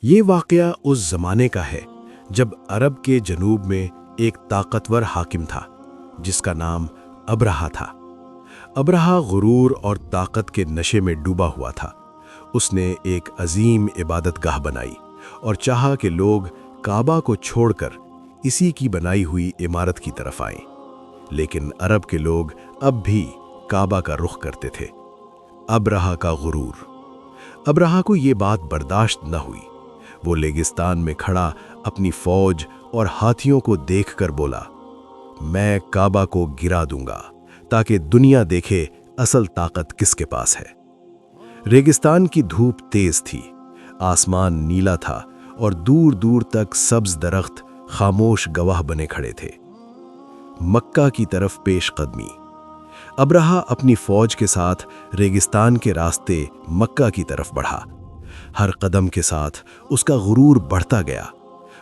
یہ واقعہ اس زمانے کا ہے جب عرب کے جنوب میں ایک طاقتور حاکم تھا جس کا نام ابرہہ تھا۔ ابرہہ غرور اور طاقت کے نشے میں ڈوبا ہوا تھا۔ اس نے ایک عظیم عبادت گاہ بنائی اور چاہا کہ لوگ کعبہ کو چھوڑ کر اسی کی بنائی ہوئی عمارت کی طرف آئیں، لیکن عرب کے لوگ اب بھی کعبہ کا رخ کرتے تھے۔ ابرہہ کا غرور۔ ابرہہ کو یہ بات برداشت نہ ہوئی۔ وہ ریگستان میں کھڑا اپنی فوج اور ہاتھیوں کو دیکھ کر بولا، میں کعبہ کو گرا دوں گا تاکہ دنیا دیکھے اصل طاقت کس کے پاس ہے۔ ریگستان کی دھوپ تیز تھی، آسمان نیلا تھا اور دور دور تک سبز درخت خاموش گواہ بنے کھڑے تھے۔ مکہ کی طرف پیش قدمی۔ ابرہہ اپنی فوج کے ساتھ ریگستان کے راستے مکہ کی طرف بڑھا۔ ہر قدم کے ساتھ اس کا غرور بڑھتا گیا۔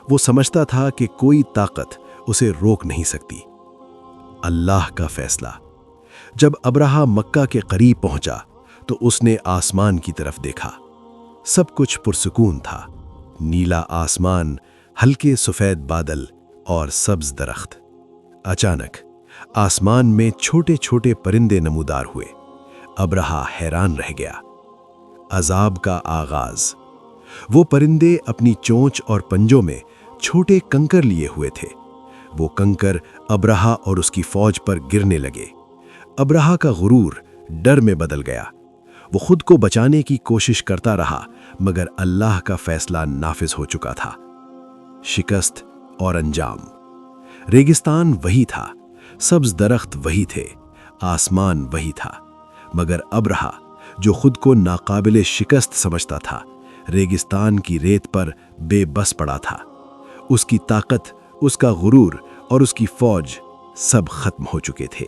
وہ سمجھتا تھا کہ کوئی طاقت اسے روک نہیں سکتی۔ اللہ کا فیصلہ۔ جب ابرہہ مکہ کے قریب پہنچا تو اس نے آسمان کی طرف دیکھا۔ سب کچھ پرسکون تھا، نیلا آسمان، ہلکے سفید بادل اور سبز درخت۔ اچانک آسمان میں چھوٹے چھوٹے پرندے نمودار ہوئے۔ ابرہہ حیران رہ گیا۔ عذاب کا آغاز۔ وہ پرندے اپنی چونچ اور پنجوں میں چھوٹے کنکر لیے ہوئے تھے۔ وہ کنکر ابرہہ اور اس کی فوج پر گرنے لگے۔ ابرہہ کا غرور ڈر میں بدل گیا۔ وہ خود کو بچانے کی کوشش کرتا رہا، مگر اللہ کا فیصلہ نافذ ہو چکا تھا۔ شکست اور انجام۔ ریگستان وہی تھا، سبز درخت وہی تھے، آسمان وہی تھا، مگر ابرہہ جو خود کو ناقابل شکست سمجھتا تھا، ریگستان کی ریت پر بے بس پڑا تھا۔ اس کی طاقت، اس کا غرور اور اس کی فوج سب ختم ہو چکے تھے۔